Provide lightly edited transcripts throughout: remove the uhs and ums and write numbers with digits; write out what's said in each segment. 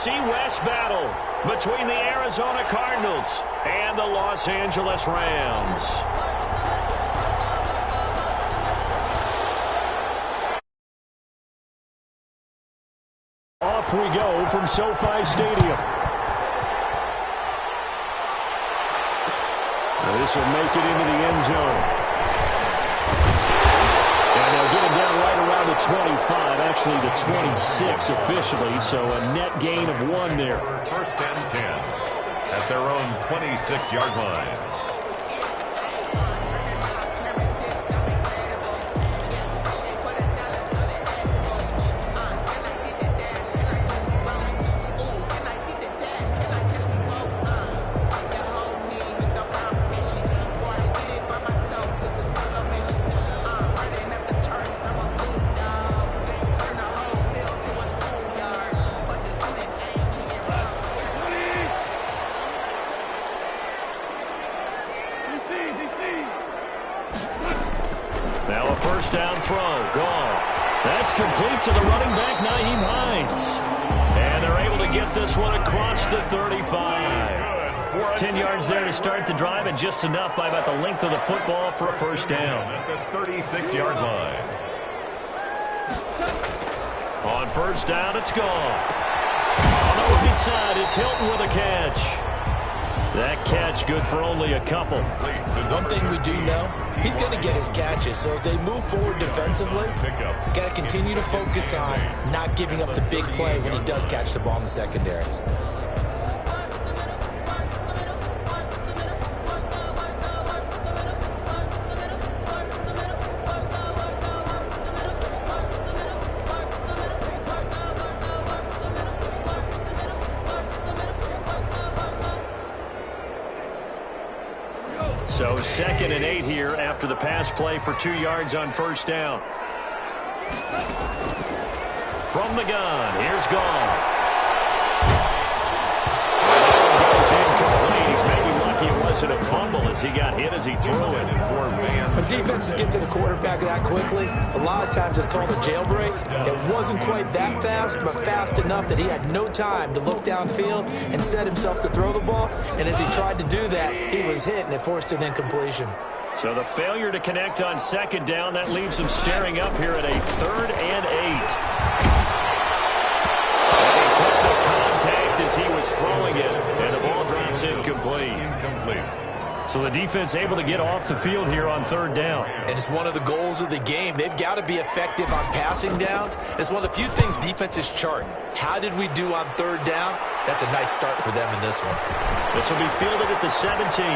NFC West battle between the Arizona Cardinals and the Los Angeles Rams. Off we go from SoFi Stadium. This will make it into the end zone. And they'll get him down right around the 25, actually the 26 officially, so a net gain of 1 there. First and 10 at their own 26-yard line. Now a first down throw. Gone. That's complete to the running back, Nyheim Hines. And they're able to get this one across the 35. 10 yards there to start the drive, and just enough by about the length of the football for a first down. At the 36-yard line. On first down, it's gone. On the right side, it's Hilton with a catch. That catch good for only a couple. One thing we do know, he's going to get his catches. So as they move forward defensively, got to continue to focus on not giving up the big play when he does catch the ball in the secondary. So 2nd and 8 here after the pass play for 2 yards on first down. From the gun, here's Goff. Goes incomplete. He's maybe lucky it wasn't a fumble as he got hit as he threw it. Poor man. When defenses get to the quarterback that quickly, a lot of times it's called a jailbreak. It wasn't quite that fast, but fast enough that he had no time to look downfield and set himself to throw the ball. And as he tried to do that, he was hit, and it forced an incompletion. So the failure to connect on second down, that leaves him staring up here at a 3rd and 8. And he took the contact as he was throwing it, and the ball drops incomplete. So the defense able to get off the field here on 3rd down. And it's one of the goals of the game. They've got to be effective on passing downs. It's one of the few things defenses chart. How did we do on 3rd down? That's a nice start for them in this one. This will be fielded at the 17.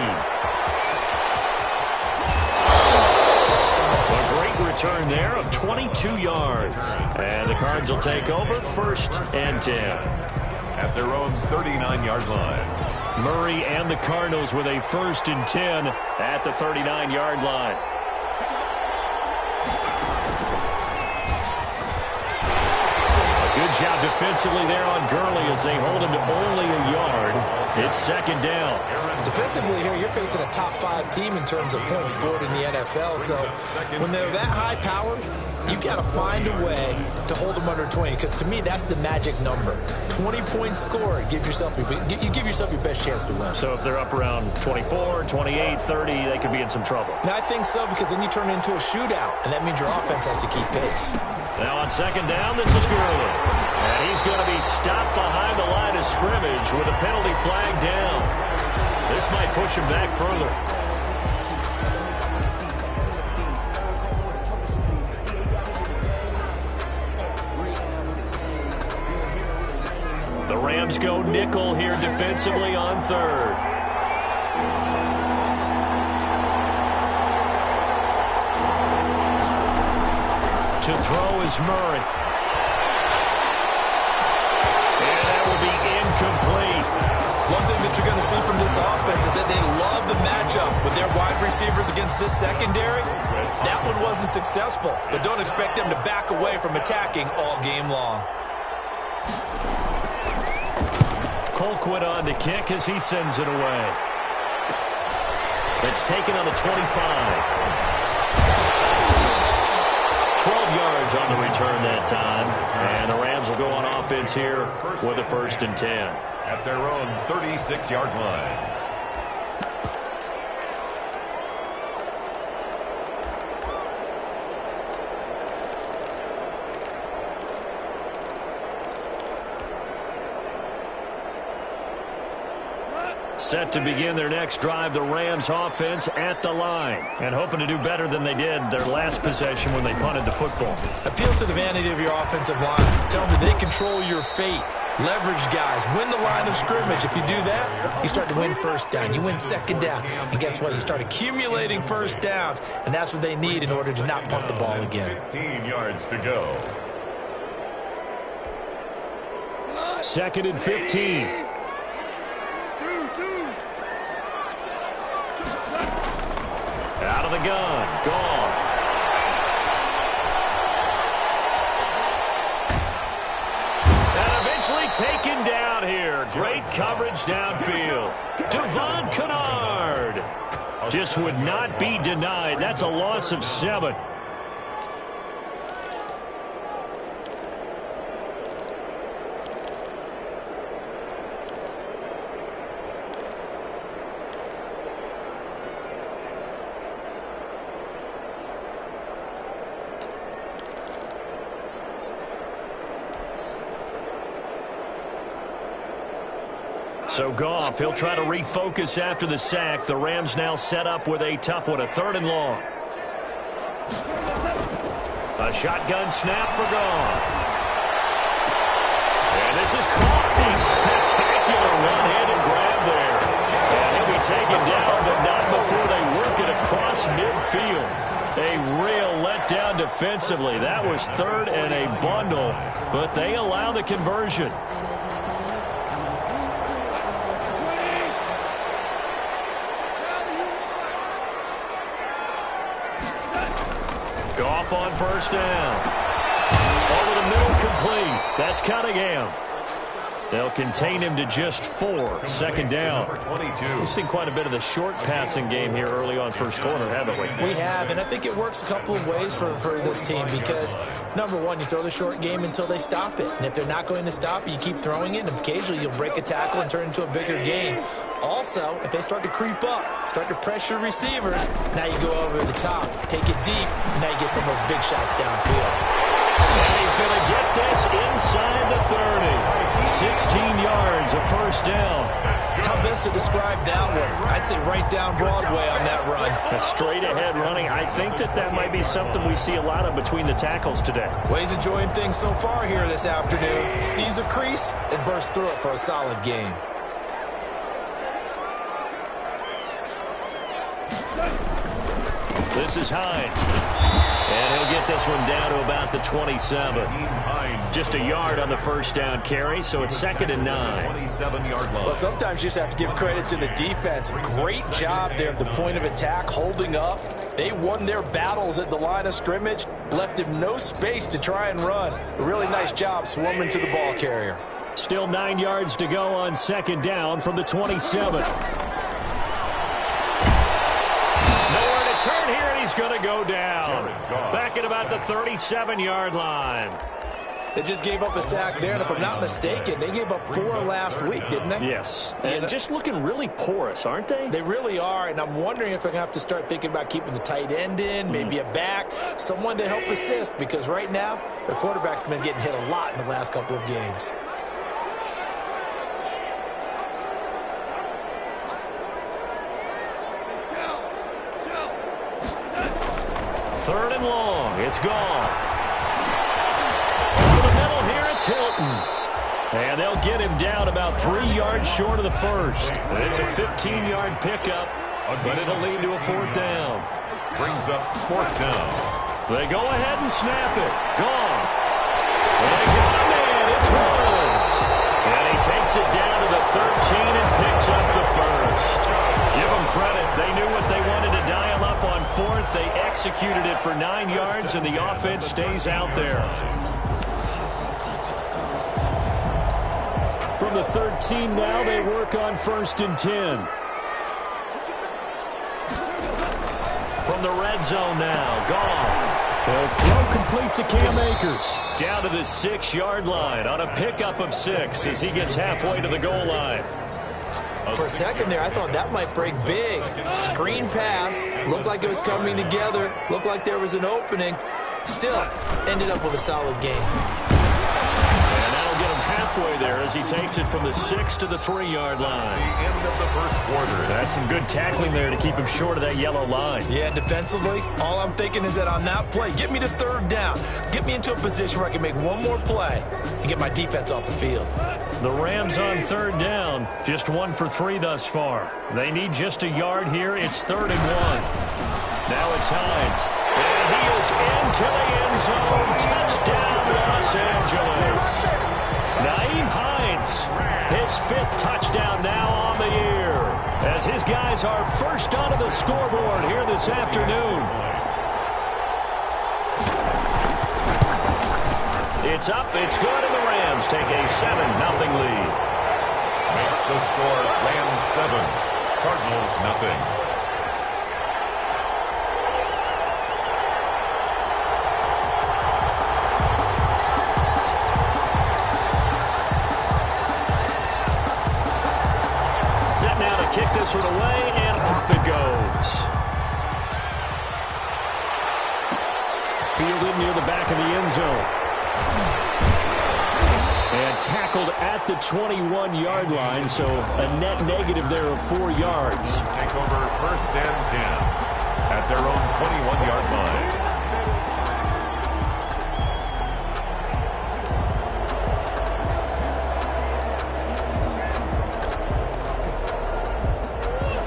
A great return there of 22 yards. And the Cards will take over 1st and 10. At their own 39-yard line. Murray and the Cardinals with a 1st and 10 at the 39-yard line. A good job defensively there on Gurley as they hold him to only a yard. It's 2nd down. Defensively here, you're facing a top 5 team in terms of points scored in the NFL. So when they're that high powered, you've got to find a way to hold them under 20, because to me, that's the magic number. 20 points scored, you give yourself your best chance to win. So if they're up around 24, 28, 30, they could be in some trouble. And I think so, because then you turn it into a shootout, and that means your offense has to keep pace. Now on 2nd down, this is Gurley. And he's going to be stopped behind the line of scrimmage with a penalty flag down. This might push him back further. The Rams go nickel here defensively on 3rd. To throw is Murray. And that will be incomplete. One thing that you're going to see from this offense is that they love the matchup with their wide receivers against this secondary. That one wasn't successful, but don't expect them to back away from attacking all game long. Colquitt on to kick as he sends it away. It's taken on the 25. 12 yards yards on the return that time. And the Rams will go on offense here with a 1st and 10. At their own 36-yard line. Set to begin their next drive, the Rams offense at the line. And hoping to do better than they did their last possession when they punted the football. Appeal to the vanity of your offensive line. Tell them they control your fate. Leverage guys. Win the line of scrimmage. If you do that, you start to win 1st down. You win 2nd down. And guess what? You start accumulating 1st downs. And that's what they need in order to not punt the ball again. 15 yards to go. 2nd and 15. Out of the gun. Goff. And eventually taken down here. Great coverage downfield. Devon Kennard just would not be denied. That's a loss of 7. So Goff, he'll try to refocus after the sack. The Rams now set up with a tough one, a 3rd and long. A shotgun snap for Goff. And this is caught. A spectacular one-handed grab there. And he'll be taken down, but not before they work it across midfield. A real letdown defensively. That was 3rd and a bundle, but they allow the conversion. Goff on 1st down. Over the middle, complete. That's Cunningham. They'll contain him to just 4. 2nd down. We've seen quite a bit of the short passing game here early on 1st quarter, haven't we? We have, and I think it works a couple of ways for this team because, number one, you throw the short game until they stop it. And if they're not going to stop it, you keep throwing it, and occasionally you'll break a tackle and turn it into a bigger game. Also, if they start to creep up, start to pressure receivers, now you go over the top, take it deep, and now you get some of those big shots downfield. And he's going to get this inside the 30. 16 yards, a 1st down. How best to describe that one? I'd say right down Broadway on that run. A straight-ahead running. I think that might be something we see a lot of between the tackles today. Well, he's enjoying things so far here this afternoon. Sees a crease and bursts through it for a solid game. This is Hines. And he'll get this one down to about the 27. Just a yard on the 1st down carry, so it's 2nd and 9. 27-yard line. Well, sometimes you just have to give credit to the defense. Great job there at the point of attack, holding up. They won their battles at the line of scrimmage, left him no space to try and run. A really nice job swarming to the ball carrier. Still 9 yards to go on 2nd down from the 27. Turn here, and he's going to go down. Back at about the 37-yard line. They just gave up a sack there, and if I'm not mistaken, they gave up 4 last week, didn't they? Yes. And just looking really porous, aren't they? They really are, and I'm wondering if they're going to have to start thinking about keeping the tight end in, maybe a back, someone to help assist, because right now, their quarterback's been getting hit a lot in the last couple of games. Third and long. It's Goff. Over the middle here, it's Hilton. And they'll get him down about 3 yards short of the 1st. It's a 15-yard pickup, but it'll lead to a 4th down. Brings up 4th down. They go ahead and snap it. Goff. They got him in. It's Rose. And he takes it down to the 13 and picks up the 1st. Give them credit. They knew what they wanted to dial up on 4th. They executed it for 9 yards, and the offense stays out there. From the 13 now, they work on 1st and 10. From the red zone now, Goff. They'll throw complete to Cam Akers. Down to the 6-yard line on a pickup of 6 as he gets halfway to the goal line. For a second there, I thought that might break big. Screen pass. Looked like it was coming together. Looked like there was an opening. Still, ended up with a solid game. And that'll get him halfway there as he takes it from the 6 to the 3-yard line. The end of the first quarter. That's some good tackling there to keep him short of that yellow line. Yeah, defensively, all I'm thinking is that on that play, get me to 3rd down. Get me into a position where I can make one more play and get my defense off the field. The Rams on 3rd down, just 1 for 3 thus far. They need just a yard here. It's 3rd and 1. Now it's Hines. And he is into the end zone. Touchdown, Los Angeles. Nyheim Hines, his 5th touchdown now on the year, as his guys are first onto the scoreboard here this afternoon. It's up, it's good, and the Rams take a 7-0 lead. Makes the score Rams 7, Cardinals nothing. Kick this one away, and off it goes. Fielded near the back of the end zone. And tackled at the 21-yard line, so a net negative there of 4 yards. Take over 1st and 10 at their own 21-yard line.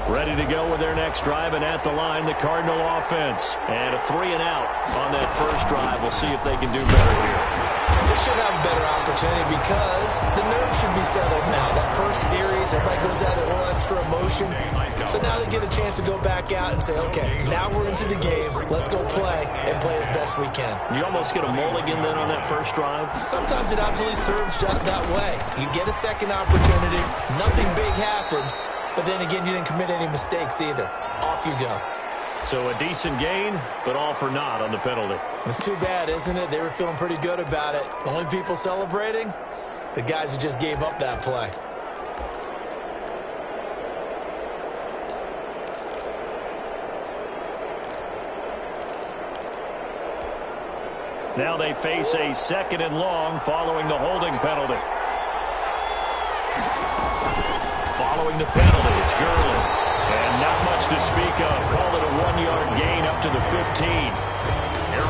Ready to go with their next drive, and at the line, the Cardinal offense. And a 3-and-out on that first drive. We'll see if they can do better here. They should have a better opportunity because the nerves should be settled now. That first series, everybody goes out a little extra emotion. So now they get a chance to go back out and say, okay, now we're into the game. Let's go play and play as best we can. You almost get a mulligan then on that first drive? Sometimes it absolutely serves that way. You get a second opportunity. Nothing big happened. But then again, you didn't commit any mistakes either. Off you go. So a decent gain, but all for naught on the penalty. It's too bad, isn't it? They were feeling pretty good about it. The only people celebrating, the guys who just gave up that play. Now they face a 2nd and long following the holding penalty. Following the penalty, it's Gurley. And not much to speak of. Call it a 1-yard gain up to the 15.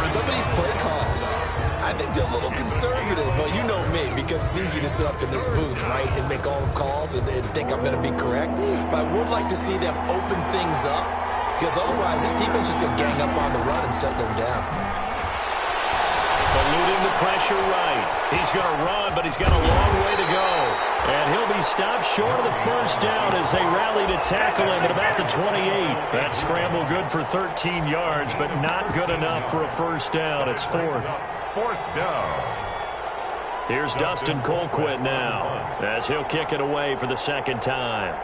Some of these play calls, I think they're a little conservative, but you know me, because it's easy to sit up in this booth, right, and make all the calls and think I'm going to be correct. But I would like to see them open things up, because otherwise this defense is going to gang up on the run and shut them down. Eluding the pressure right. He's going to run, but he's got a long way to go. And he'll be stopped short of the first down as they rally to tackle him at about the 28. That scramble good for 13 yards, but not good enough for a first down. It's 4th. 4th down. Here's Dustin Colquitt now as he'll kick it away for the 2nd time.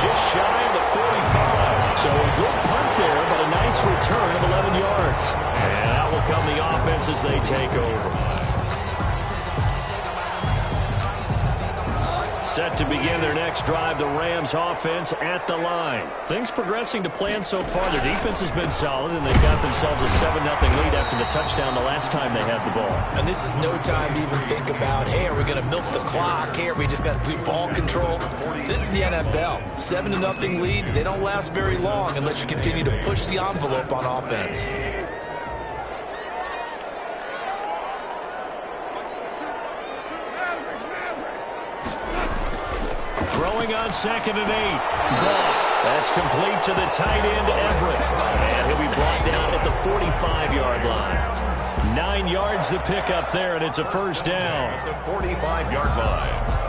Just shy of the 45. So a good punt there, but a nice return of 11 yards. And out will come the offense as they take over. Set to begin their next drive, the Rams offense at the line. Things progressing to plan so far. Their defense has been solid, and they've got themselves a 7-0 lead after the touchdown the last time they had the ball. And this is no time to even think about, hey, are we going to milk the clock? Hey, are we just going to do ball control? This is the NFL. 7-0 leads, they don't last very long unless you continue to push the envelope on offense. Throwing on 2nd and 8. Goff. That's complete to the tight end, Everett. And he'll be brought down at the 45-yard line. 9 yards to pick up there, and it's a first down. At the 45-yard line.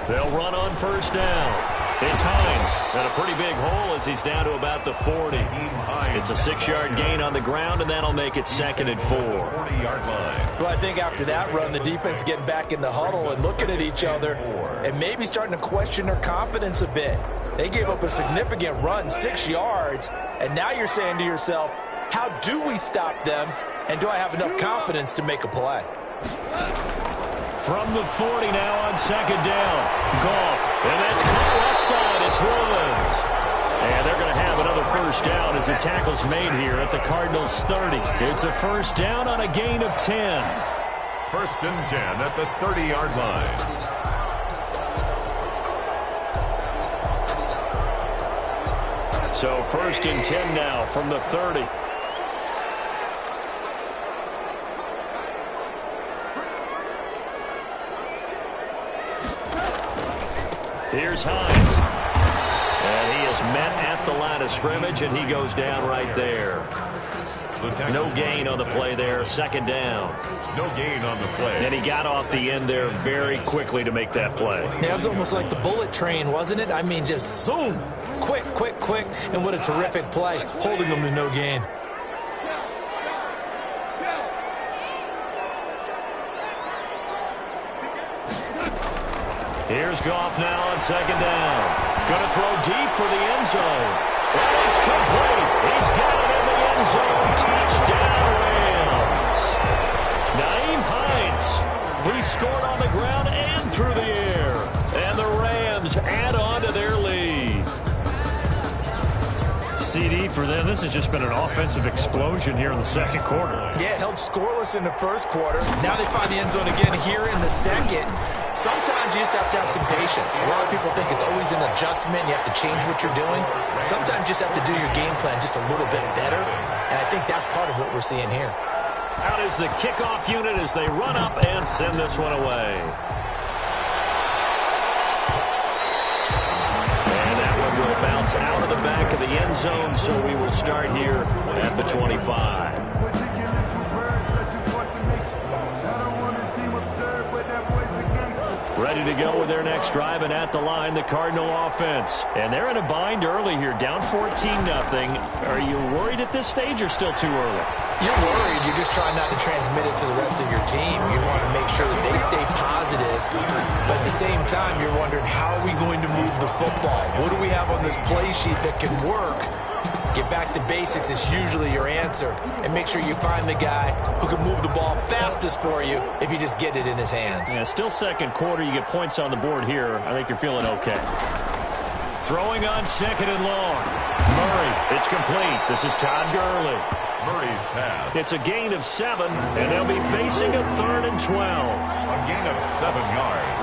They'll run on first down. It's Hines, and a pretty big hole as he's down to about the 40. It's a 6-yard gain on the ground, and that'll make it 2nd and 4. 40-yard line. Well, I think after that run, the defense is getting back in the huddle and looking at each other and maybe starting to question their confidence a bit. They gave up a significant run, 6 yards, and now you're saying to yourself, how do we stop them, and do I have enough confidence to make a play? From the 40 now on 2nd down. Goff, and that's caught left side. It's Rollins. And they're going to have another first down as the tackle's made here at the Cardinals' 30. It's a first down on a gain of 10. 1st and 10 at the 30-yard line. So 1st and 10 now from the 30. Here's Hines. And he is met at the line of scrimmage, and he goes down right there. No gain on the play there. 2nd down. No gain on the play. And he got off the end there very quickly to make that play. Yeah, it was almost like the bullet train, wasn't it? I mean, just zoom. Quick, quick, quick. And what a terrific play, holding them to no gain. Here's Goff now on 2nd down. Going to throw deep for the end zone. And it's complete. He's got it in the end zone. Touchdown, Rams. Nyheim Hines. He scored on the ground and through the air. And the Rams add on to their lead. CD for them. This has just been an offensive explosion here in the 2nd quarter. Yeah, held scoreless in the 1st quarter. Now they find the end zone again here in the 2nd. Sometimes you just have to have some patience. A lot of people think it's always an adjustment. You have to change what you're doing. Sometimes you just have to do your game plan just a little bit better. And I think that's part of what we're seeing here. Out is the kickoff unit as they run up and send this one away. And that one will bounce out of the back of the end zone, so we will start here at the 25. Ready to go with their next drive, and at the line, the Cardinal offense. And they're in a bind early here, down 14-0. Are you worried at this stage or still too early? You're worried. You're just trying not to transmit it to the rest of your team. You want to make sure that they stay positive. But at the same time, you're wondering, how are we going to move the football? What do we have on this play sheet that can work? Get back to basics is usually your answer. And make sure you find the guy who can move the ball fastest for you if you just get it in his hands. Yeah, still 2nd quarter. You get points on the board here. I think you're feeling okay. Throwing on 2nd and long. Murray, it's complete. This is Todd Gurley. Murray's pass. It's a gain of 7, and they'll be facing a 3rd and 12. A gain of 7 yards.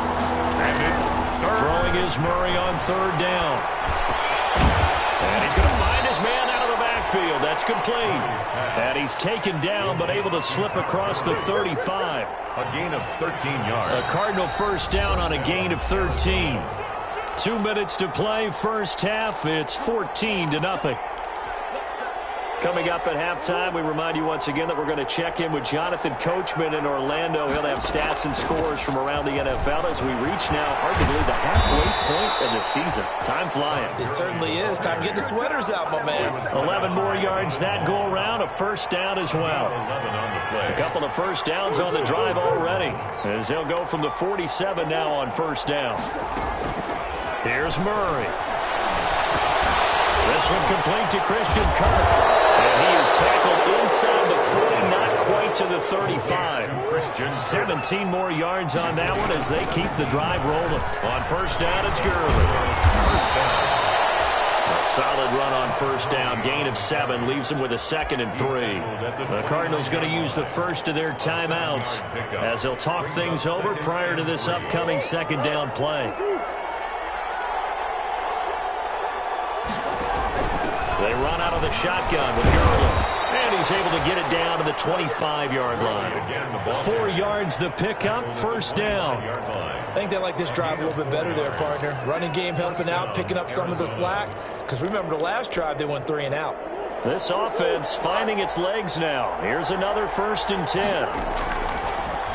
And it's 3rd. Throwing is Murray on 3rd down. And he's going to find his man out of the backfield. That's complete. And he's taken down, but able to slip across the 35. A gain of 13 yards. A Cardinal first down on a gain of 13. 2 minutes to play, first half. It's 14-0. Coming up at halftime, we remind you once again that we're going to check in with Jonathan Coachman in Orlando. He'll have stats and scores from around the NFL as we reach now, hard to believe, the halfway point of the season. Time flying. It certainly is. Time to get the sweaters out, my man. 11 more yards that go around, a first down as well. 11 on the play. A couple of first downs on the drive already, as they'll go from the 47 now on first down. Here's Murray. This one complete to Christian Kirk. And he is tackled inside the 40, not quite to the 35. 17 more yards on that one as they keep the drive rolling. On first down, it's Gurley. A solid run on first down. Gain of 7 leaves them with a 2nd and 3. The Cardinals going to use the first of their timeouts as they'll talk things over prior to this upcoming 2nd down play. They run out of the shotgun with Gurley. And he's able to get it down to the 25-yard line. 4 yards the pickup, first down. I think they like this drive a little bit better there, partner. Running game helping out, picking up some of the slack. Because remember, the last drive, they went 3 and out. This offense finding its legs now. Here's another 1st and 10.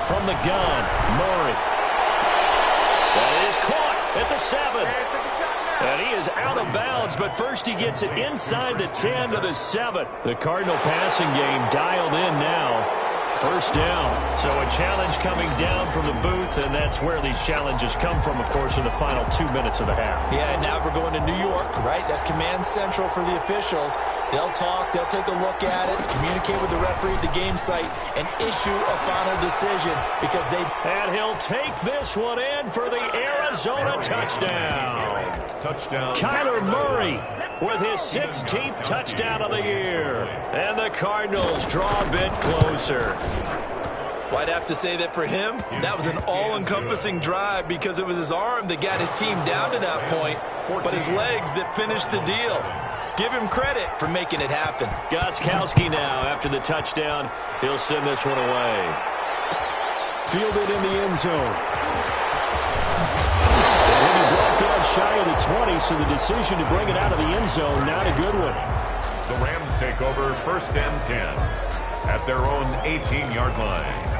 From the gun, Murray. That is caught. 7. And he is out of bounds, but first he gets it inside the 10 to the 7. The Cardinal passing game dialed in now. First down. So a challenge coming down from the booth, and that's where these challenges come from, of course, in the final 2 minutes of the half. Yeah, and now we're going to New York, right? That's command central for the officials. They'll talk, they'll take a look at it, communicate with the referee at the game site, and issue a final decision because they... And he'll take this one in for the Arizona touchdown. Touchdown. Kyler Murray with his 16th touchdown of the year. And the Cardinals draw a bit closer. Well, I'd have to say that for him, that was an all-encompassing drive because it was his arm that got his team down to that point, but his legs that finished the deal. Give him credit for making it happen. Gostkowski now after the touchdown. He'll send this one away. Fielded in the end zone. Down shy of the 20, so the decision to bring it out of the end zone, not a good one. The Rams take over 1st and 10 at their own 18-yard line.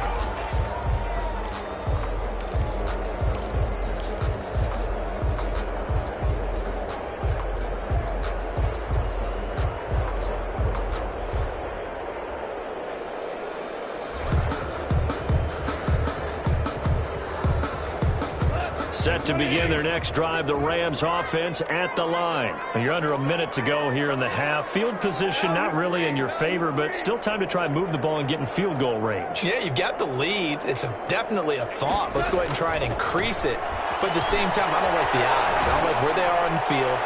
Set to begin their next drive, the Rams offense at the line. And you're under a minute to go here in the half. Field position not really in your favor, but still time to try and move the ball and get in field goal range. Yeah, you've got the lead. It's definitely a thought. Let's go ahead and try and increase it. But at the same time, I don't like the odds. I don't like where they are on the field.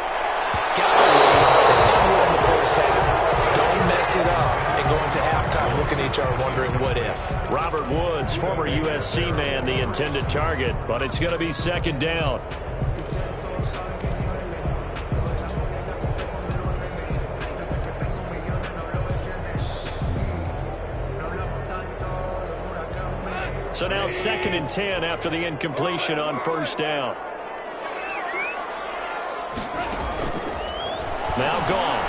Got the lead. They've done well in the first half. Don't mess it up and go into halftime looking at each other wondering what if. Robert Woods, former USC man, the intended target, but it's going to be 2nd down. So now 2nd and 10 after the incompletion on 1st down. Now gone.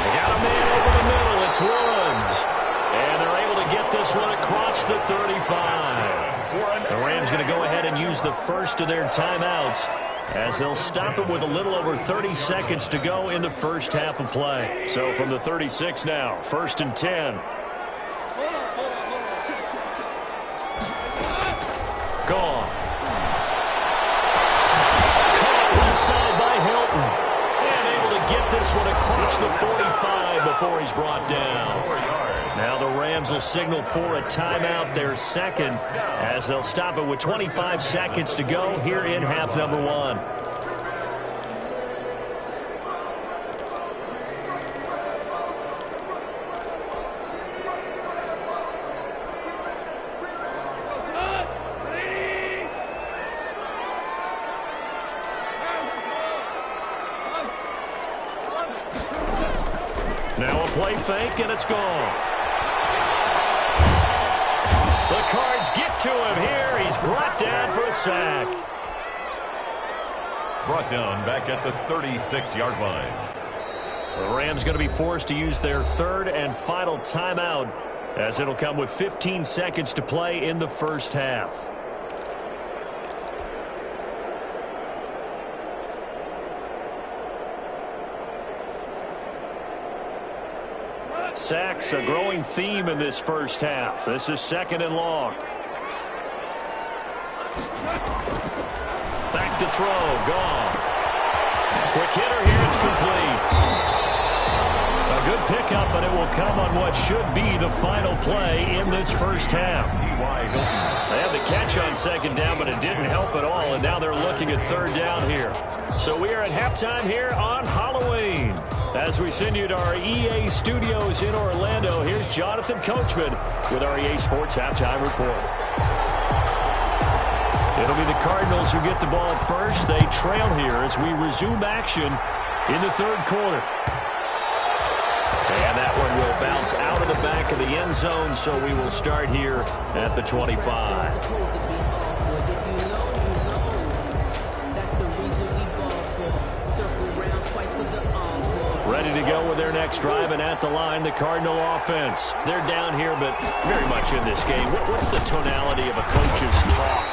They got a man over the middle. It's Woods. And they're able to get this one across the 35. The Rams going to go ahead and use the first of their timeouts as they'll stop it with a little over 30 seconds to go in the first half of play. So from the 36 now, 1st and 10. Gone. Caught inside by Hilton. And able to get this one across the 45 before he's brought down. Now the Rams will signal for a timeout, their 2nd, as they'll stop it with 25 seconds to go here in half number 1. Now a play fake, and it's gone. The Cards get to him here. He's brought down for a sack. Brought down back at the 36-yard line. The Rams going to be forced to use their 3rd and final timeout, as it'll come with 15 seconds to play in the first half. Sacks, a growing theme in this first half. This is 2nd and long. Back to throw. Gone. Quick hitter here. It's complete. A good pickup, but it will come on what should be the final play in this first half. They had the catch on 2nd down, but it didn't help at all, and now they're looking at 3rd down here. So we are at halftime here on Halloween. As we send you to our EA studios in Orlando, here's Jonathan Coachman with our EA Sports Halftime Report. It'll be the Cardinals who get the ball first. They trail here as we resume action in the 3rd quarter. And that one will bounce out of the back of the end zone, so we will start here at the 25. Ready to go with their next drive, and at the line, the Cardinal offense. They're down here, but very much in this game. What's the tonality of a coach's talk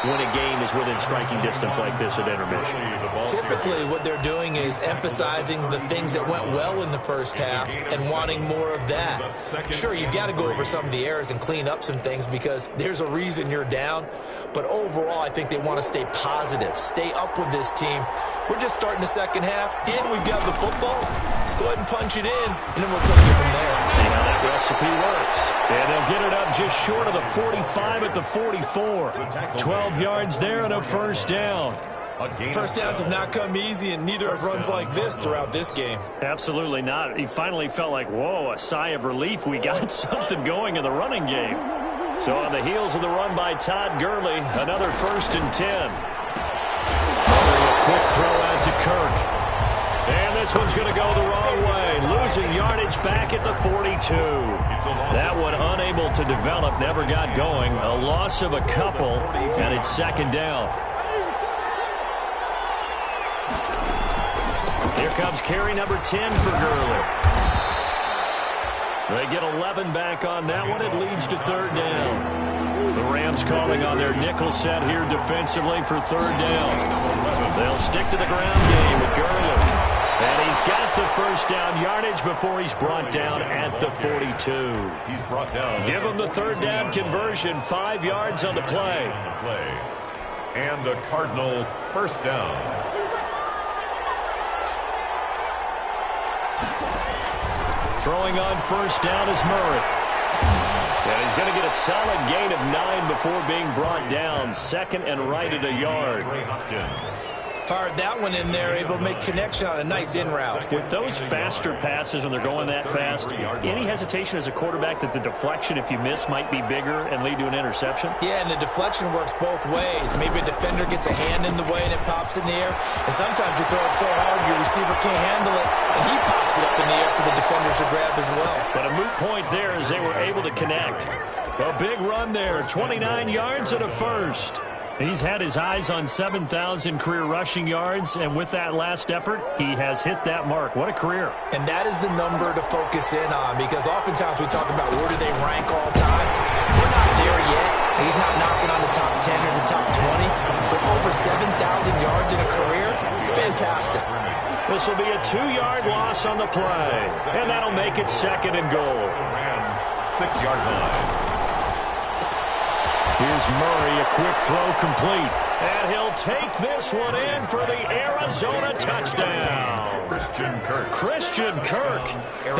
when a game is within striking distance like this at intermission? Typically, what they're doing is emphasizing the things that went well in the first half and wanting more of that. Sure, you've got to go over some of the errors and clean up some things because there's a reason you're down. But overall, I think they want to stay positive, stay up with this team. We're just starting the second half, and we've got the football. Let's go ahead and punch it in, and then we'll take it from there. See how that recipe works. And they'll get it up just short of the 45 at the 44. 12 yards there and a first down. First downs have not come easy, and neither have runs like this throughout this game. Absolutely not. He finally felt like, whoa, a sigh of relief. We got something going in the running game. So on the heels of the run by Todd Gurley, another 1st and 10. A quick throw out to Kirk. And this one's going to go the wrong way. Losing yardage back at the 42. That one unable to develop, never got going. A loss of a couple, and it's 2nd down. Here comes carry number 10 for Gurley. They get 11 back on that one. It leads to 3rd down. The Rams calling on their nickel set here defensively for 3rd down. They'll stick to the ground game with Gurley. And he's got the first down yardage before he's brought down at the 42. He's brought down. Give him the 3rd down conversion, 5 yards on the play. And a Cardinal first down. Throwing on first down is Murray. And he's going to get a solid gain of 9 before being brought down. 2nd and right at a yard. Fired that one in there, able to make connection on a nice in route. With those faster passes when they're going that fast, any hesitation as a quarterback that the deflection, if you miss, might be bigger and lead to an interception? Yeah, and the deflection works both ways. Maybe a defender gets a hand in the way and it pops in the air. And sometimes you throw it so hard your receiver can't handle it, and he pops it up in the air for the defenders to grab as well. But a moot point there as they were able to connect. A big run there, 29 yards and a first. He's had his eyes on 7,000 career rushing yards, and with that last effort, he has hit that mark. What a career. And that is the number to focus in on, because oftentimes we talk about where do they rank all time. We're not there yet. He's not knocking on the top 10 or the top 20, but over 7,000 yards in a career, fantastic. This will be a 2-yard loss on the play, and that'll make it 2nd and goal. Rams 6-yard line. Here's Murray, a quick throw complete. And he'll take this one in for the Arizona touchdown. Christian Kirk,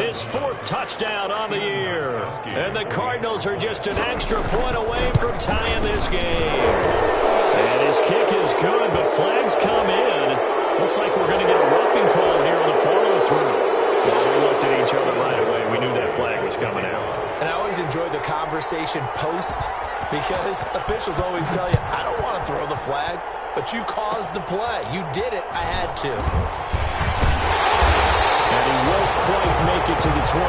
his 4th touchdown on the year. And the Cardinals are just an extra point away from tying this game. And his kick is good, but flags come in. Looks like we're going to get a roughing call here on the follow-through. Well, we looked at each other right away. We knew that flag was coming out. And I always enjoy the conversation post, because officials always tell you, I don't want to throw the flag, but you caused the play. You did it. I had to. And he won't quite make it to the 25.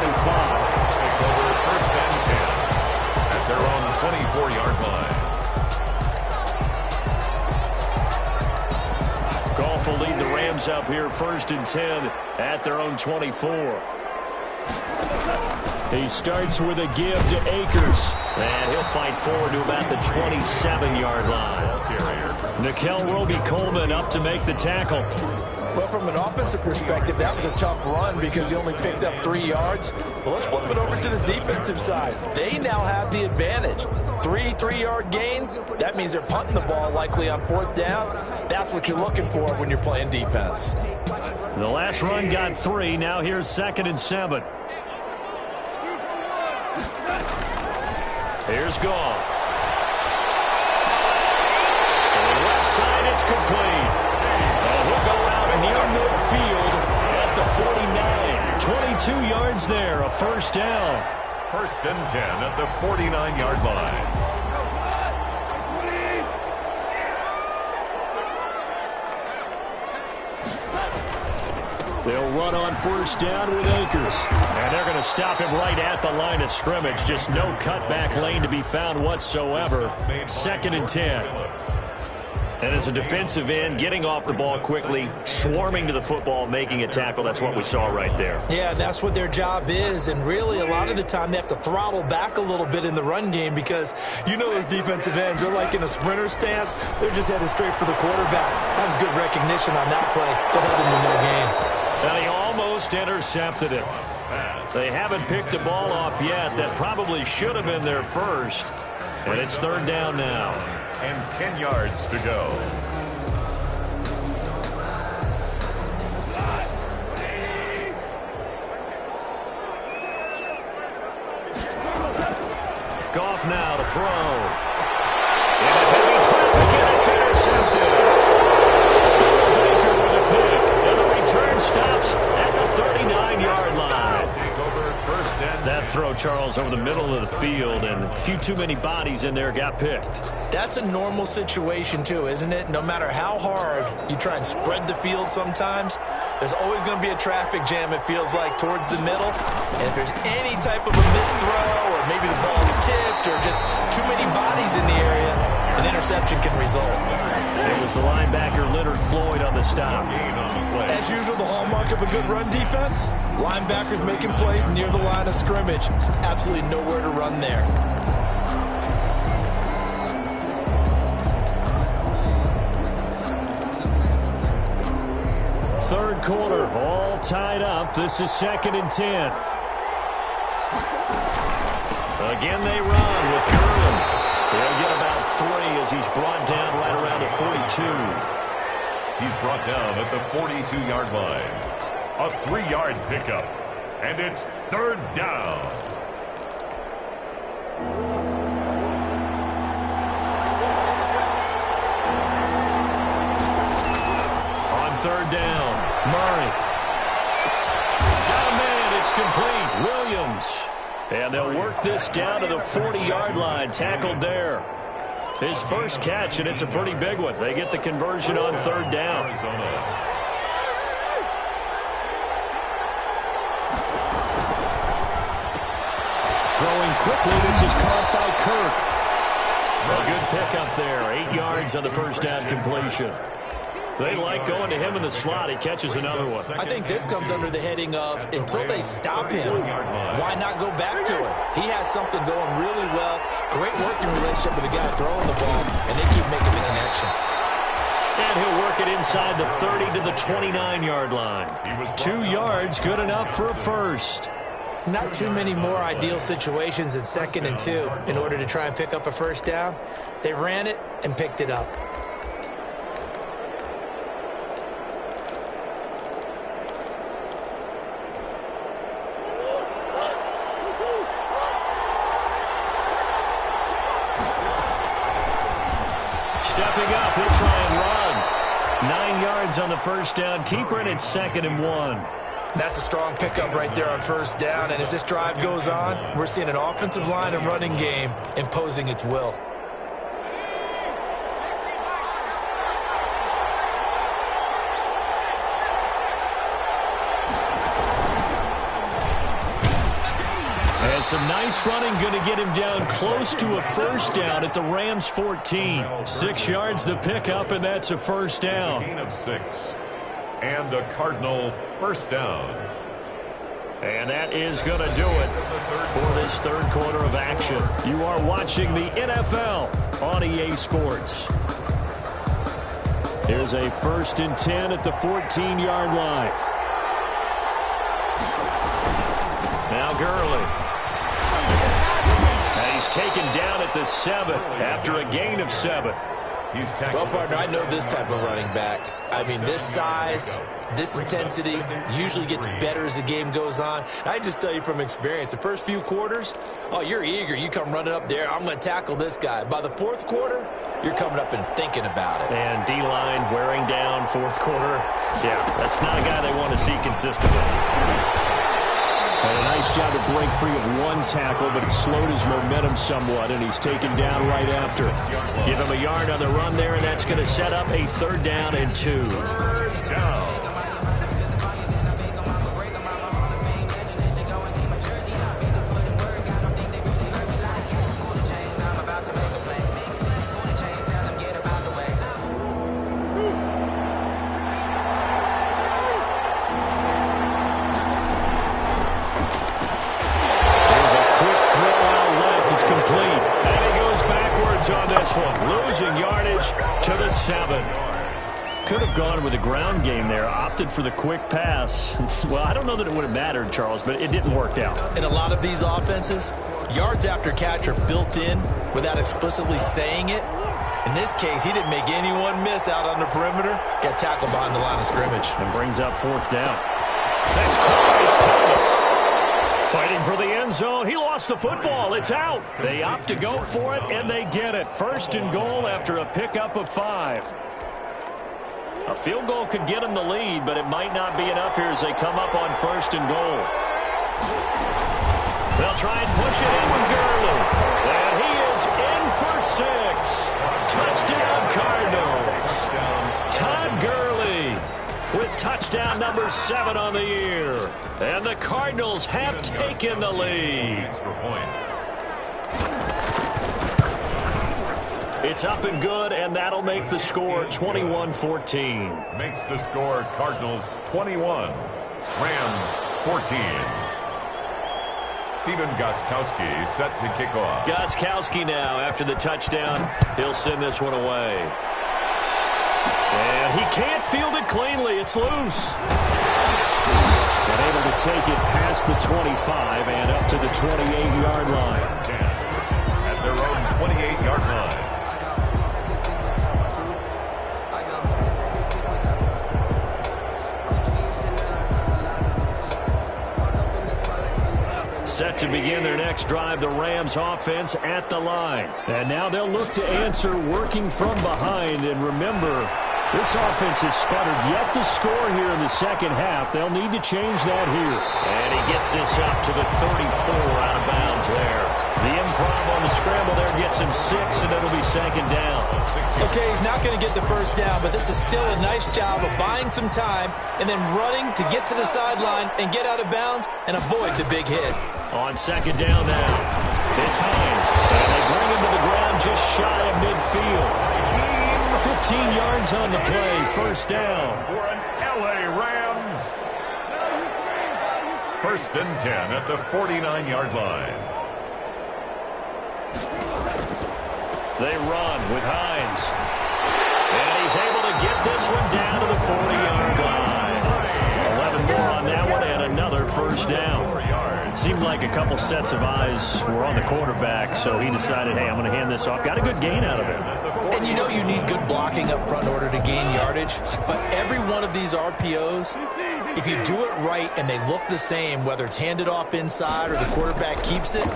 Take over 1st and 10 at their own 24-yard line. Goff will lead the Rams up here 1st and 10 at their own 24. He starts with a give to Akers. And he'll fight forward to about the 27-yard line. Nickel Roby-Coleman up to make the tackle. Well, from an offensive perspective, that was a tough run because he only picked up 3 yards. Well, let's flip it over to the defensive side. They now have the advantage. 3-3-yard gains. That means they're punting the ball likely on 4th down. That's what you're looking for when you're playing defense. The last run got 3. Now here's 2nd and 7. Here's Goff. So the left side, it's complete. And he'll go out near midfield at the 49. 22 yards there, a first down. 1st and 10 at the 49-yard line. They'll run on first down with Akers. And they're going to stop him right at the line of scrimmage. Just no cutback lane to be found whatsoever. 2nd and 10. And as a defensive end, getting off the ball quickly, swarming to the football, making a tackle, that's what we saw right there. Yeah, that's what their job is. And really, a lot of the time, they have to throttle back a little bit in the run game because you know those defensive ends, they're like in a sprinter stance. They're just headed straight for the quarterback. That was good recognition on that play to hold him to no gain. And he almost intercepted it. They haven't picked the ball off yet. That probably should have been their first. And it's third down now. And 10 yards to go. Goff now to throw. Into heavy traffic, and it's intercepted. Baker with a pick. And the return stops at the 39-yard line. That throw, Charles, over the middle of the field, and a few too many bodies in there got picked. That's a normal situation, too, isn't it? No matter how hard you try and spread the field sometimes, there's always going to be a traffic jam, it feels like, towards the middle. And if there's any type of a missed throw, or maybe the ball's tipped, or just too many bodies in the area, an interception can result. It was the linebacker, Leonard Floyd, on the stop. As usual, the hallmark of a good run defense, linebackers making plays near the line of scrimmage. Absolutely nowhere to run there. Third quarter, all tied up. This is 2nd and 10. Again, they run with Gurley. They'll get about 3 as he's brought down right around the 42. He's brought down at the 42-yard line. A 3-yard pickup. And it's third down. On third down, Murray. Got a man, it's complete. Williams. And they'll work this down to the 40-yard line, tackled there. His first catch, and it's a pretty big one. They get the conversion on third down. Throwing quickly, this is caught by Kirk. A good pickup there, 8 yards on the first down completion. They like going to him in the slot. He catches another one. I think this comes under the heading of, until they stop him, why not go back to it? He has something going really well. Great working relationship with the guy throwing the ball, and they keep making the connection. And he'll work it inside the 30 to the 29-yard line. 2 yards, good enough for a first. Not too many more ideal situations in 2nd and 2 in order to try and pick up a first down. They ran it and picked it up. Stepping up, he'll try and run. 9 yards on the first down. Keeper, and it's 2nd and 1. That's a strong pickup right there on first down. And as this drive goes on, we're seeing an offensive line and running game imposing its will. And some nice running, going to get him down close to a first down at the Rams 14. 6 yards the pickup, and that's a first down. Gain of 6. And a Cardinal first down. And that is going to do it for this third quarter of action. You are watching the NFL on EA Sports. Here's a 1st and 10 at the 14-yard line. Now Gurley. And he's taken down at the 7 after a gain of 7. Well, partner, I know this type of running back. I mean, this size, this intensity usually gets better as the game goes on. I just tell you from experience, the first few quarters, oh, you're eager. You come running up there, I'm going to tackle this guy. By the 4th quarter, you're coming up and thinking about it. And D-line wearing down 4th quarter. Yeah, that's not a guy they want to see consistently. And a nice job to break free of one tackle, but it slowed his momentum somewhat, and he's taken down right after. Give him a yard on the run there, and that's going to set up a 3rd down and 2. Third down. this one, losing yardage to the 7. Could have gone with a ground game there, opted for the quick pass. Well, I don't know that it would have mattered, Charles, but it didn't work out. In a lot of these offenses, yards after catch are built in without explicitly saying it. In this case, he didn't make anyone miss out on the perimeter. Got tackled behind the line of scrimmage. And brings up 4th down. That's caught. It's Thomas. Fighting for the end zone. He lost the football. It's out. They opt to go for it, and they get it. 1st and goal after a pickup of 5. A field goal could get them the lead, but it might not be enough here as they come up on 1st and goal. They'll try and push it in with Gurley. And he is in for 6. Touchdown, Cardinals. Todd Gurley with touchdown number 7 on the year. And the Cardinals have taken the lead. Extra point. It's up and good, and that'll make the score 21-14. Makes the score Cardinals 21, Rams 14. Steven Gostkowski set to kick off. Gostkowski now after the touchdown. He'll send this one away. And he can't field it cleanly. It's loose. And able to take it past the 25 and up to the 28-yard line. 10 at their own 28-yard line. Set to begin their next drive, the Rams offense at the line. And now they'll look to answer working from behind. And remember, this offense has sputtered yet to score here in the second half. They'll need to change that here. And he gets this up to the 34 out of bounds there. The improv on the scramble there gets him 6, and it'll be 2nd down. Okay, he's not going to get the 1st down, but this is still a nice job of buying some time and then running to get to the sideline and get out of bounds and avoid the big hit. On 2nd down now, it's Hines. And they bring him to the ground just shy of midfield. 15 yards on the play, 1st down. For an LA Rams. 1st and 10 at the 49-yard line. They run with Hines. And he's able to get this one down to the 40-yard line. 11 more on that one and another 1st down. Seemed like a couple sets of eyes were on the quarterback, so he decided, hey, I'm going to hand this off. Got a good gain out of it. And you know you need good blocking up front in order to gain yardage, but every one of these RPOs, if you do it right and they look the same, whether it's handed off inside or the quarterback keeps it,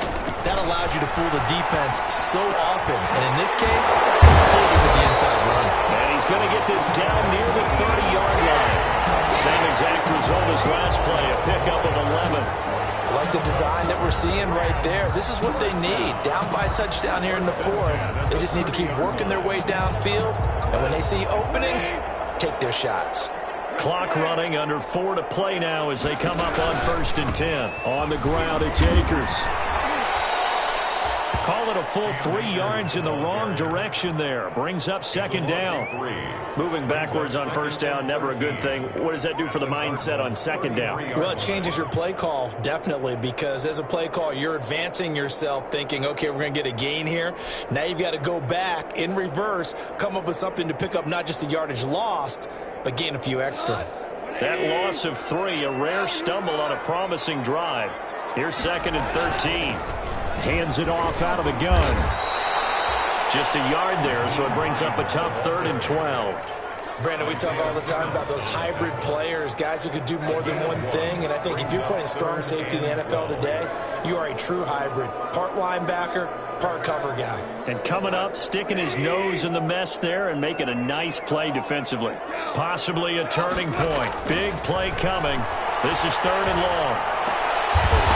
that allows you to fool the defense so often. And in this case, fooled it with the inside run. And he's going to get this down near the 30-yard line. Same exact result as last play, a pickup of 11. Like the design that we're seeing right there. This is what they need. Down by a touchdown here in the 4th. They just need to keep working their way downfield. And when they see openings, take their shots. Clock running, under 4 to play now as they come up on 1st and 10. On the ground, it's Akers. Call it a full 3 yards in the wrong direction there. Brings up 2nd down. Moving backwards on 1st down, never a good thing. What does that do for the mindset on 2nd down? Well, it changes your play call, definitely, because as a play call, you're advancing yourself thinking, okay, we're going to get a gain here. Now you've got to go back in reverse, come up with something to pick up not just the yardage lost, but gain a few extra. That loss of 3, a rare stumble on a promising drive. Here's 2nd and 13. Hands it off out of the gun. Just a yard there, so it brings up a tough 3rd and 12. Brandon, we talk all the time about those hybrid players, guys who could do more than one thing. And I think if you're playing strong safety in the NFL today, you are a true hybrid. Part linebacker, part cover guy. And coming up, sticking his nose in the mess there and making a nice play defensively. Possibly a turning point. Big play coming. This is 3rd and long.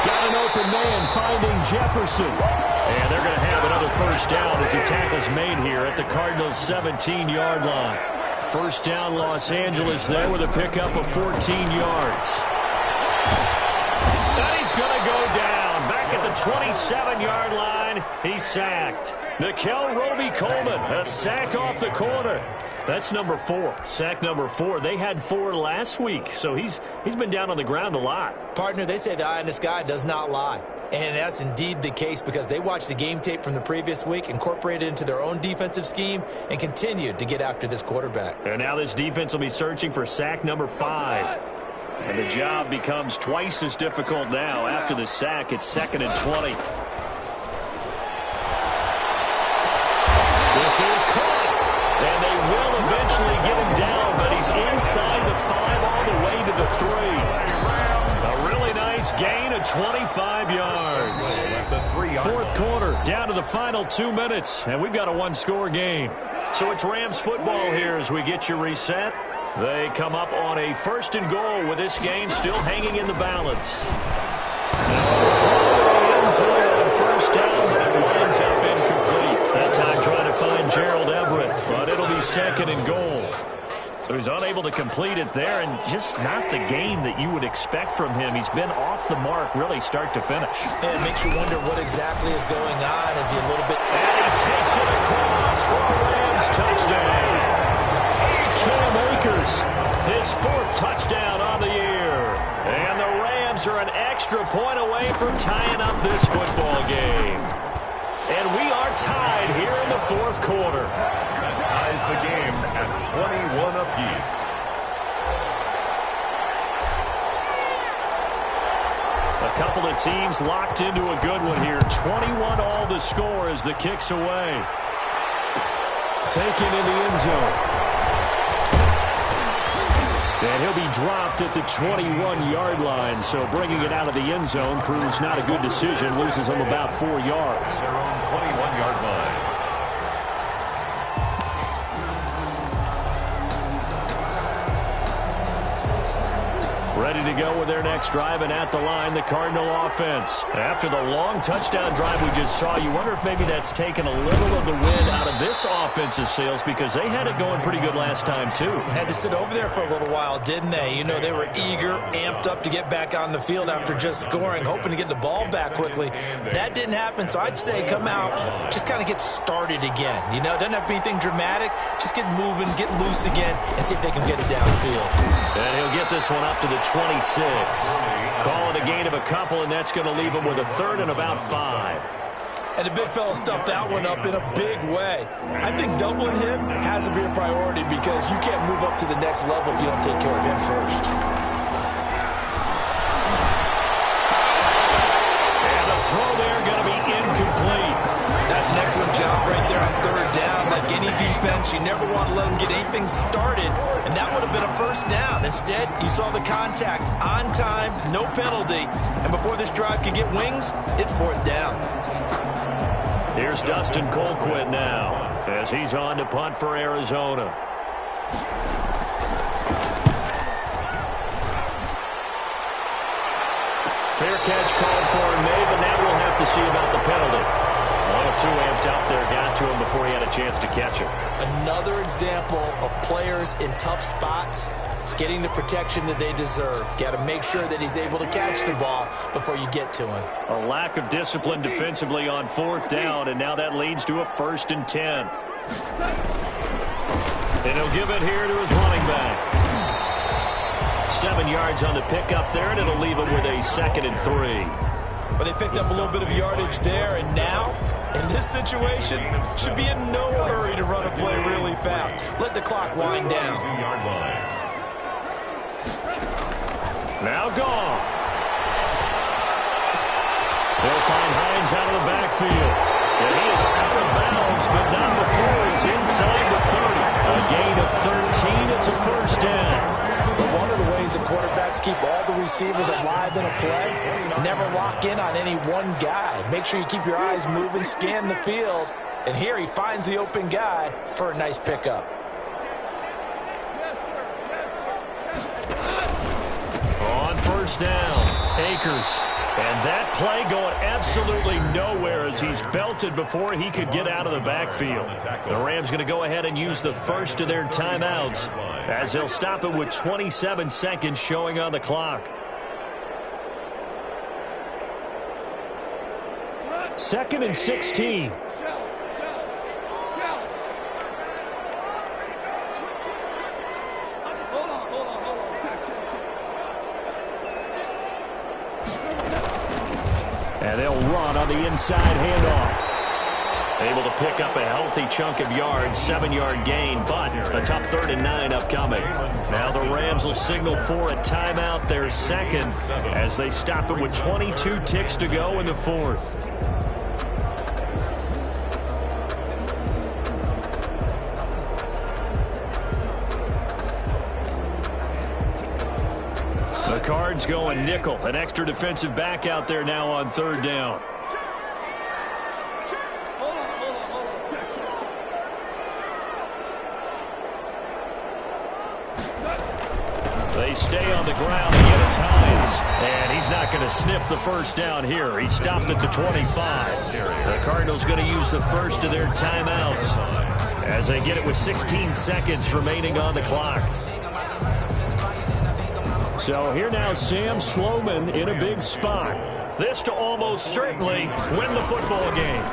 Got an open man finding Jefferson. And they're going to have another 1st down as the tackle's made here at the Cardinals' 17-yard line. 1st down, Los Angeles there with a pickup of 14 yards. And he's going to go down. Back at the 27-yard line, he's sacked. Nickel Roby-Coleman, a sack off the corner. That's number 4. Sack number 4. They had 4 last week, so he's been down on the ground a lot. Partner, they say the eye in the sky does not lie. And that's indeed the case because they watched the game tape from the previous week, incorporated it into their own defensive scheme, and continued to get after this quarterback. And now this defense will be searching for sack number 5. And the job becomes twice as difficult now. After the sack, it's 2nd and 20. This is caught. And they will eventually get him down, but he's inside the 5 all the way to the 3. A really nice gain of 25 yards. 4th quarter, down to the final 2 minutes, and we've got a one-score game. So it's Rams football here as we get you reset. They come up on a 1st and goal with this game still hanging in the balance. End zone on 1st down, but it winds up incomplete. That time trying to find Gerald Everett, but it'll be 2nd and goal. So he's unable to complete it there, and just not the game that you would expect from him. He's been off the mark really start to finish. And it makes you wonder what exactly is going on. Is he a little bit... And he takes it across for a Rams touchdown. Cam Akers, his 4th touchdown on the year. And the Rams are an extra point away from tying up this football game. And we are tied here in the 4th quarter. That ties the game at 21 apiece. A couple of teams locked into a good one here. 21 all the score as the kick's away. Taken in the end zone. And he'll be dropped at the 21-yard line, so bringing it out of the end zone proves not a good decision. Loses him about 4 yards. Their own 21-yard line. Ready to go with their next drive, and at the line, the Cardinal offense. After the long touchdown drive we just saw, you wonder if maybe that's taken a little of the wind out of this offense's sails because they had it going pretty good last time, too. Had to sit over there for a little while, didn't they? You know, they were eager, amped up to get back on the field after just scoring, hoping to get the ball back quickly. That didn't happen, so I'd say come out, just kind of get started again. You know, it doesn't have to be anything dramatic. Just get moving, get loose again, and see if they can get it downfield. And he'll get this one up to the 26. Call it a gain of a couple, and that's going to leave him with a 3rd and about 5. And the big fella stuffed that one up in a big way. I think doubling him has to be a priority because you can't move up to the next level if you don't take care of him first. And the throw there going to be incomplete. That's an excellent job right there on 3rd down. Like any defense, you never want to let them get anything started, and that would have been a 1st down. Instead, you saw the contact on time, no penalty, and before this drive could get wings, it's 4th down. Here's Dustin Colquitt now as he's on to punt for Arizona. Fair catch called for him, made, but now we'll have to see about the penalty. 1 of 2 amped up there, got to him before he had a chance to catch him. Another example of players in tough spots getting the protection that they deserve. Got to make sure that he's able to catch the ball before you get to him. A lack of discipline defensively on 4th down, and now that leads to a 1st and 10. And he'll give it here to his running back. 7 yards on the pickup there, and it'll leave him with a 2nd and 3. But they picked up a little bit of yardage there, and now, in this situation, should be in no hurry to run a play really fast. Let the clock wind down. 2-yard line. Now gone. They'll find Hines out of the backfield. And he is out of bounds, but not before he's inside the 30. A gain of 13. It's a 1st down. But one of the ways that quarterbacks keep all the receivers alive in a play, never lock in on any one guy. Make sure you keep your eyes moving, scan the field. And here he finds the open guy for a nice pickup. On 1st down, Akers. And that play going absolutely nowhere as he's belted before he could get out of the backfield. The Rams going to go ahead and use the first of their timeouts as they'll stop it with 27 seconds showing on the clock. 2nd and 16. And run on the inside handoff. Able to pick up a healthy chunk of yards, 7-yard gain, but a tough 3rd and 9 upcoming. Now the Rams will signal for a timeout, their second, as they stop it with 22 ticks to go in the 4th. The Cards going nickel, an extra defensive back out there now on 3rd down. They stay on the ground, and yet it's Hines. And he's not going to sniff the first down here. He stopped at the 25. The Cardinals going to use the first of their timeouts as they get it with 16 seconds remaining on the clock. So here now Sam Sloman in a big spot. This to almost certainly win the football game.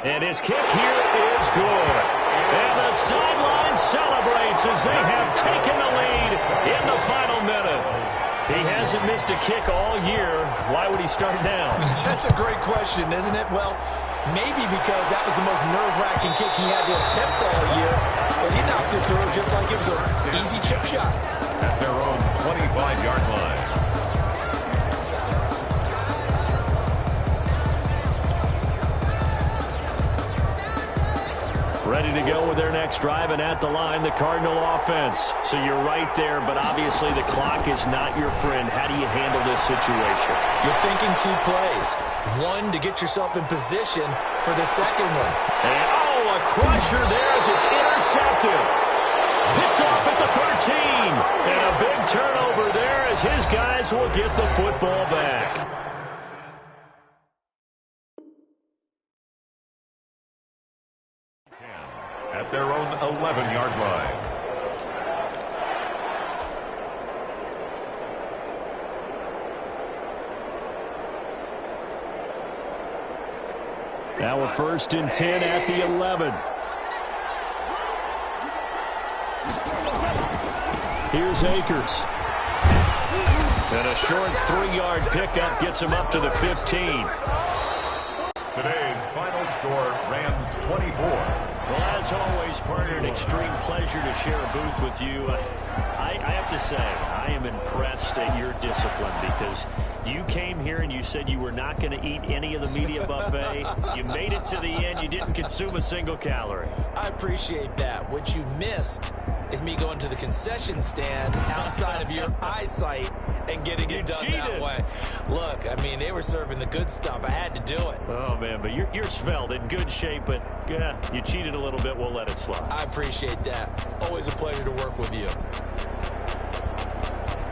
And his kick here is good. And the sideline celebrates as they have taken the lead in the final minute. He hasn't missed a kick all year. Why would he start now? That's a great question, isn't it? Well, maybe because that was the most nerve-wracking kick he had to attempt all year. But he knocked it through just like it was an easy chip shot. At their own 25-yard line. Ready to go with their next drive, and at the line, the Cardinal offense. So you're right there, but obviously the clock is not your friend. How do you handle this situation? You're thinking 2 plays. One, to get yourself in position for the second one. And, a crusher there as it's intercepted. Picked off at the 13. And a big turnover there as his guys will get the football back. At their own 11-yard line. Now a 1st and 10 at the 11. Here's Akers. And a short 3-yard pickup gets him up to the 15. Today's final score, Rams 24. Well, as always, partner, an extreme pleasure to share a booth with you. I have to say, I am impressed at your discipline because you came here and you said you were not going to eat any of the media buffet. You made it to the end. You didn't consume a single calorie. I appreciate that. What you missed is me going to the concession stand outside of your eyesight and getting it done that way. Look, I mean, they were serving the good stuff. I had to do it. Oh, man, but you're svelte, in good shape, but you cheated a little bit. We'll let it slide. I appreciate that. Always a pleasure to work with you.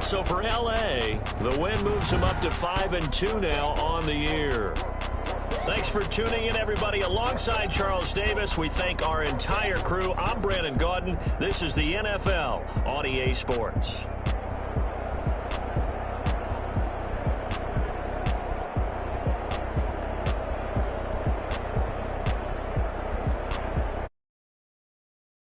So for L.A., the win moves him up to 5-2 now on the year. Thanks for tuning in, everybody. Alongside Charles Davis, we thank our entire crew. I'm Brandon Gaudin. This is the NFL on EA Sports.